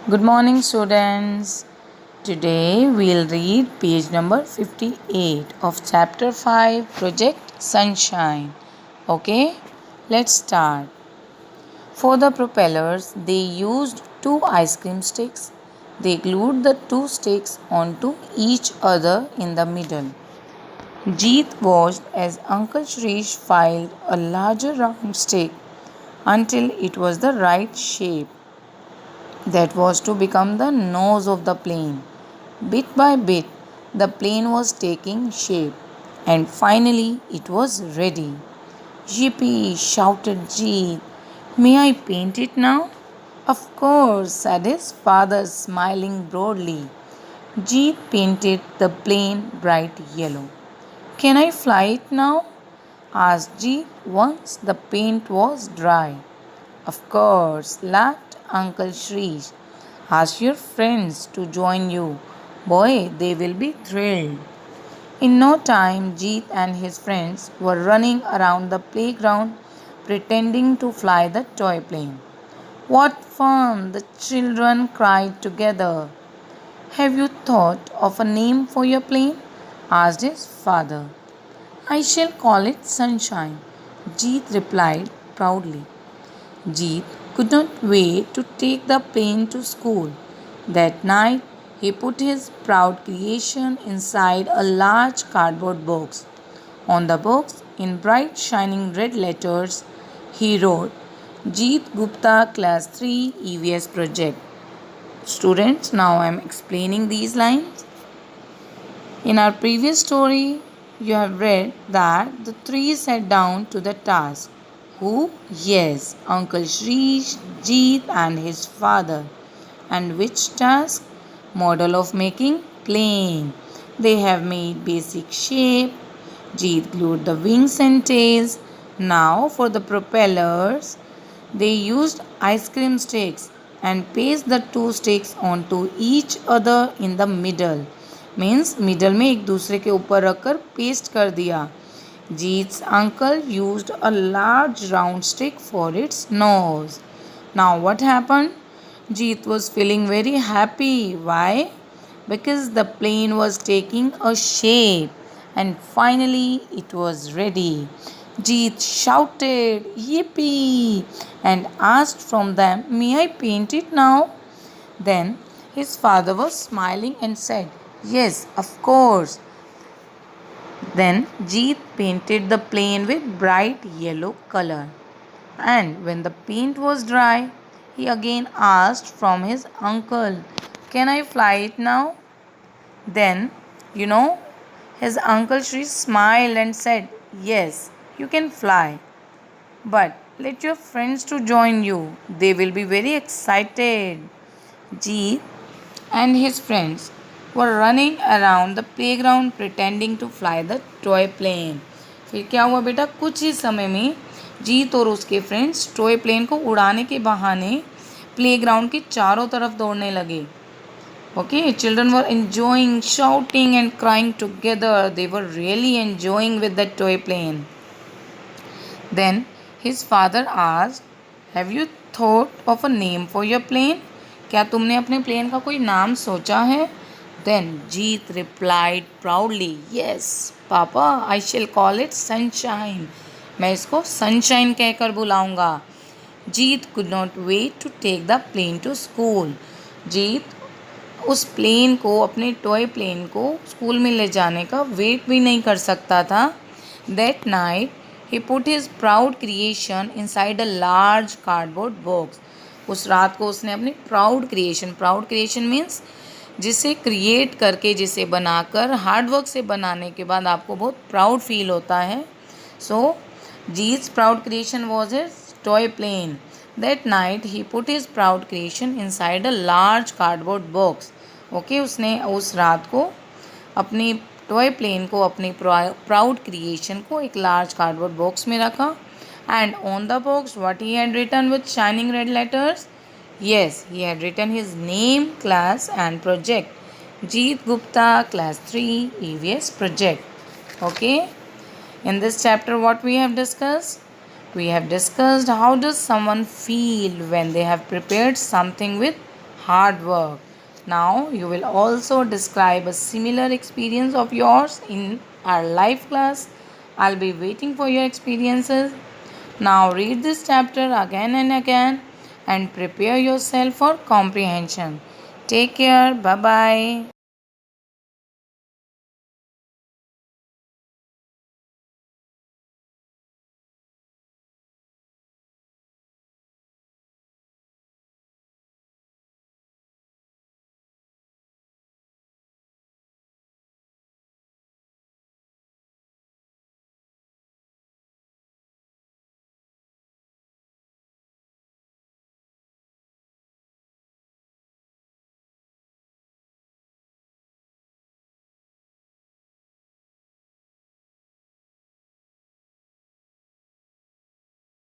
Good morning, students. Today we'll read page number 58 of chapter 5, Project Sunshine. Okay, let's start. For the propellers, they used two ice cream sticks. They glued the two sticks onto each other in the middle. Jeet watched as Uncle Shrish filed a larger round stick until it was the right shape. That was to become the nose of the plane. Bit by bit, the plane was taking shape, and finally it was ready. Yippee! Shouted Jeet. May I paint it now? Of course, said his father, smiling broadly. Jeet painted the plane bright yellow. Can I fly it now? Asked Jeet once the paint was dry. Of course, laughed Uncle Shrish. Ask your friends to join you. Boy, they will be thrilled. In no time, Jeet and his friends were running around the playground pretending to fly the toy plane. What fun! The children cried together. Have you thought of a name for your plane? Asked his father. I shall call it Sunshine, Jeet replied proudly. Jeet could not wait to take the plane to school. That night, he put his proud creation inside a large cardboard box. On the box, in bright shining red letters, he wrote, Jeet Gupta Class 3 EVS Project. Students, now I am explaining these lines. In our previous story, you have read that the three sat down to the task. Who? Yes, Uncle Shrish, Jeet, and his father. And which task? Model of making plane. They have made basic shape. Jeet glued the wings and tails. Now for the propellers, they used ice cream sticks and pasted the two sticks onto each other in the middle. Means middle में एक दूसरे के ऊपर रखकर paste कर दिया. Jeet's uncle used a large round stick for its nose. Now what happened? Jeet was feeling very happy. Why? Because the plane was taking a shape and finally it was ready. Jeet shouted, Yippee! And asked from them, May I paint it now? Then his father was smiling and said, Yes, of course. Then Jeet painted the plane with bright yellow color. And when the paint was dry, he again asked from his uncle, Can I fly it now? Then, his uncle Shri smiled and said, Yes, you can fly. But let your friends to join you. They will be very excited. Jeet and his friends were running around the playground pretending to fly the toy plane. फिर क्या हुआ बेटा, कुछ ही समय में जीत और उसके friends toy plane को उड़ाने के बहाने प्लेग्राउंड के चारों तरफ दौड़ने लगे. Okay, children were enjoying, shouting and crying together. They were really enjoying with the toy plane. Then his father asked, Have you thought of a name for your plane? क्या तुमने अपने प्लेन का कोई नाम सोचा है? Then Jeet replied proudly, Yes, Papa, I shall call it Sunshine. मैं इसको Sunshine कहकर बुलाऊंगा. Jeet could not wait to take the plane to school. Jeet उस प्लेन को, अपने टॉय प्लेन को स्कूल में ले जाने का वेट भी नहीं कर सकता था. That night, he put his proud creation inside a large cardboard box. उस रात को उसने अपनी प्राउड क्रिएशन मीन्स जिसे क्रिएट करके, जिसे बनाकर, हार्डवर्क से बनाने के बाद आपको बहुत प्राउड फील होता है. So Jeet's proud creation was his toy plane. That night he put his proud creation inside a large cardboard box. Okay, उसने उस रात को अपनी टॉय प्लेन को, अपनी प्राउड क्रिएशन को एक लार्ज कार्डबोर्ड बॉक्स में रखा. And on the box, what he had written with shining red letters? Yes, he had written his name, class and project. Jeet Gupta, class 3, EVS project. Okay. In this chapter, what we have discussed? We have discussed how does someone feel when they have prepared something with hard work. Now you will also describe a similar experience of yours in our live class. I'll be waiting for your experiences. Now read this chapter again and again and prepare yourself for comprehension. Take care. Bye bye.